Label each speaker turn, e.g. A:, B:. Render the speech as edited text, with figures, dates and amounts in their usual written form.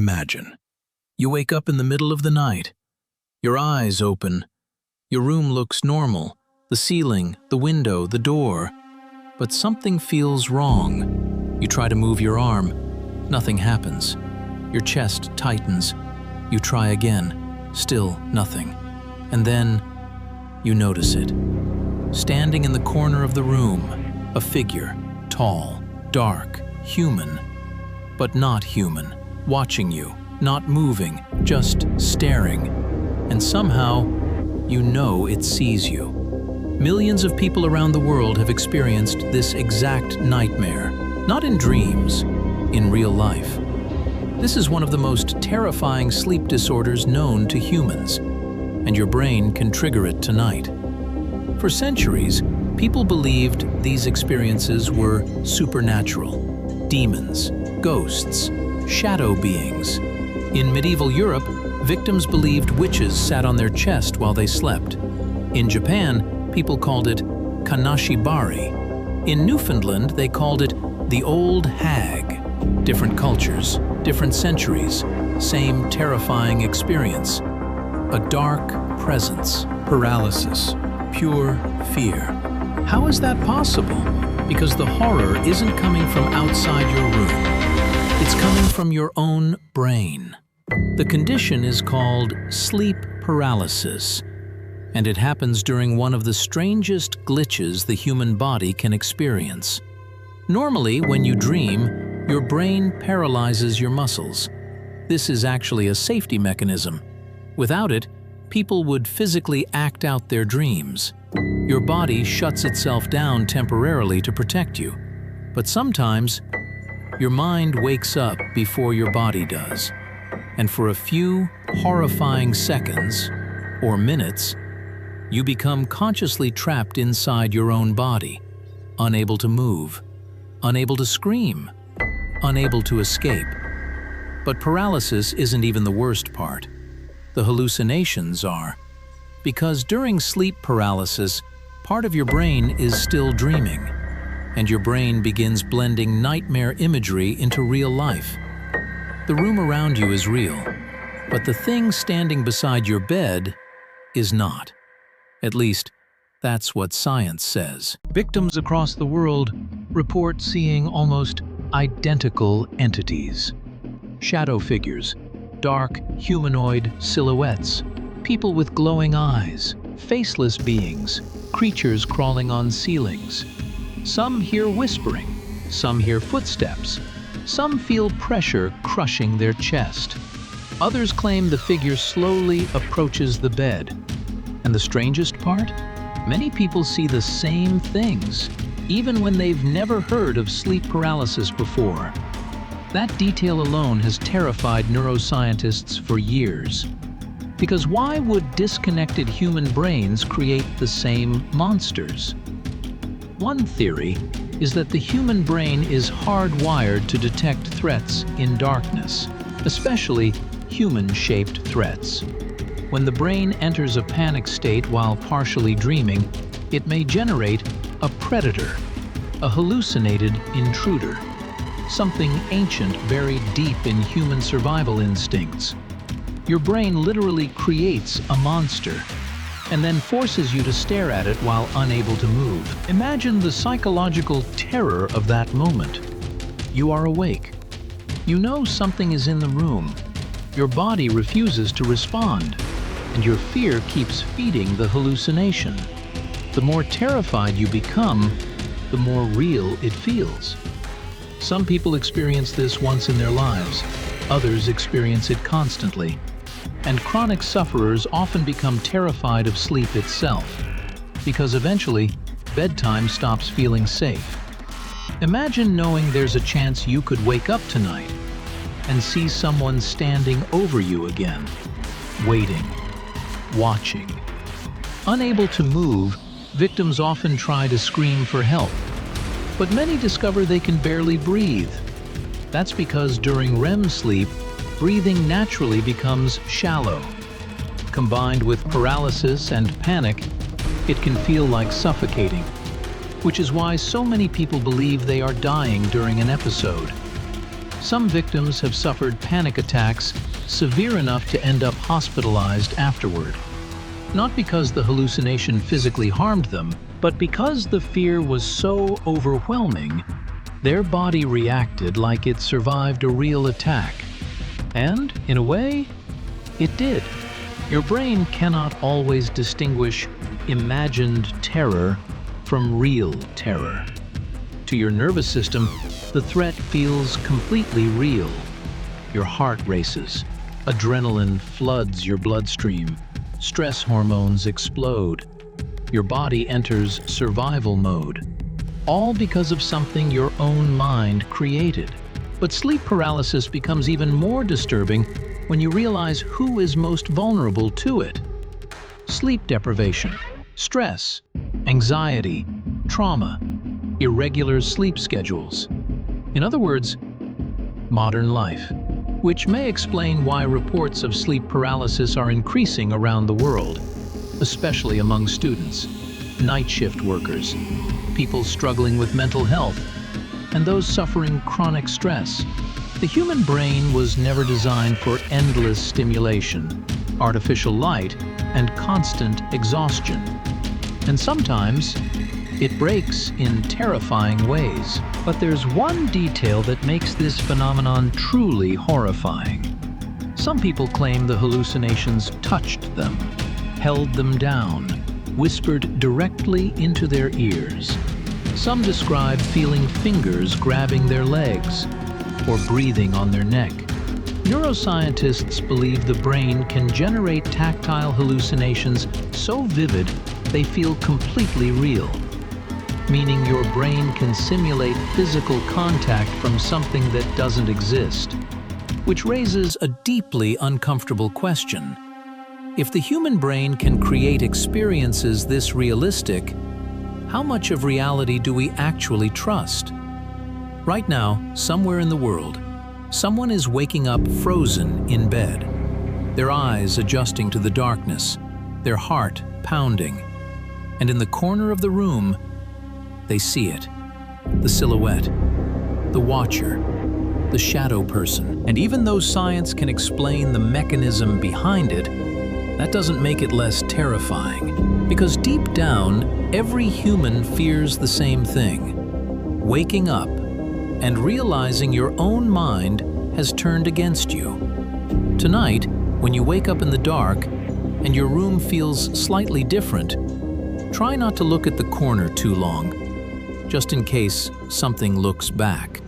A: Imagine. You wake up in the middle of the night. Your eyes open. Your room looks normal. The ceiling, the window, the door. But something feels wrong. You try to move your arm. Nothing happens. Your chest tightens. You try again. Still nothing. And then you notice it. Standing in the corner of the room, a figure, tall, dark, human, but not human, watching you, not moving, just staring. And somehow, you know it sees you. Millions of people around the world have experienced this exact nightmare, not in dreams, in real life. This is one of the most terrifying sleep disorders known to humans, and your brain can trigger it tonight. For centuries, people believed these experiences were supernatural, demons, ghosts, shadow beings. In medieval Europe, victims believed witches sat on their chest while they slept. In Japan, people called it kanashibari. In Newfoundland, they called it the old hag. Different cultures, different centuries, same terrifying experience. A dark presence, paralysis, pure fear. How is that possible? Because the horror isn't coming from outside your room. It's coming from your own brain. The condition is called sleep paralysis, and it happens during one of the strangest glitches the human body can experience. Normally, when you dream, your brain paralyzes your muscles. This is actually a safety mechanism. Without it, people would physically act out their dreams. Your body shuts itself down temporarily to protect you. But sometimes, your mind wakes up before your body does. And for a few horrifying seconds, or minutes, you become consciously trapped inside your own body, unable to move, unable to scream, unable to escape. But paralysis isn't even the worst part. The hallucinations are. Because during sleep paralysis, part of your brain is still dreaming, and your brain begins blending nightmare imagery into real life. The room around you is real, but the thing standing beside your bed is not. At least, that's what science says. Victims across the world report seeing almost identical entities. Shadow figures, dark, humanoid silhouettes, people with glowing eyes, faceless beings, creatures crawling on ceilings. Some hear whispering, some hear footsteps, some feel pressure crushing their chest. Others claim the figure slowly approaches the bed. And the strangest part? Many people see the same things, even when they've never heard of sleep paralysis before. That detail alone has terrified neuroscientists for years. Because why would disconnected human brains create the same monsters? One theory is that the human brain is hardwired to detect threats in darkness, especially human-shaped threats. When the brain enters a panic state while partially dreaming, it may generate a predator, a hallucinated intruder, something ancient buried deep in human survival instincts. Your brain literally creates a monster and then forces you to stare at it while unable to move. Imagine the psychological terror of that moment. You are awake. You know something is in the room. Your body refuses to respond, and your fear keeps feeding the hallucination. The more terrified you become, the more real it feels. Some people experience this once in their lives. Others experience it constantly. And chronic sufferers often become terrified of sleep itself, because eventually, bedtime stops feeling safe. Imagine knowing there's a chance you could wake up tonight and see someone standing over you again, waiting, watching. Unable to move, victims often try to scream for help, but many discover they can barely breathe. That's because during REM sleep, breathing naturally becomes shallow. Combined with paralysis and panic, it can feel like suffocating, which is why so many people believe they are dying during an episode. Some victims have suffered panic attacks severe enough to end up hospitalized afterward. Not because the hallucination physically harmed them, but because the fear was so overwhelming, their body reacted like it survived a real attack. And, in a way, it did. Your brain cannot always distinguish imagined terror from real terror. To your nervous system, the threat feels completely real. Your heart races, adrenaline floods your bloodstream, stress hormones explode, your body enters survival mode, all because of something your own mind created. But sleep paralysis becomes even more disturbing when you realize who is most vulnerable to it. Sleep deprivation, stress, anxiety, trauma, irregular sleep schedules. In other words, modern life, which may explain why reports of sleep paralysis are increasing around the world, especially among students, night shift workers, people struggling with mental health, and those suffering chronic stress. The human brain was never designed for endless stimulation, artificial light, and constant exhaustion. And sometimes, it breaks in terrifying ways. But there's one detail that makes this phenomenon truly horrifying. Some people claim the hallucinations touched them, held them down, whispered directly into their ears. Some describe feeling fingers grabbing their legs or breathing on their neck. Neuroscientists believe the brain can generate tactile hallucinations so vivid they feel completely real, meaning your brain can simulate physical contact from something that doesn't exist, which raises a deeply uncomfortable question. If the human brain can create experiences this realistic, how much of reality do we actually trust? Right now, somewhere in the world, someone is waking up frozen in bed, their eyes adjusting to the darkness, their heart pounding, and in the corner of the room, they see it, the silhouette, the watcher, the shadow person. And even though science can explain the mechanism behind it, that doesn't make it less terrifying. Because deep down, every human fears the same thing: waking up and realizing your own mind has turned against you. Tonight, when you wake up in the dark and your room feels slightly different, try not to look at the corner too long, just in case something looks back.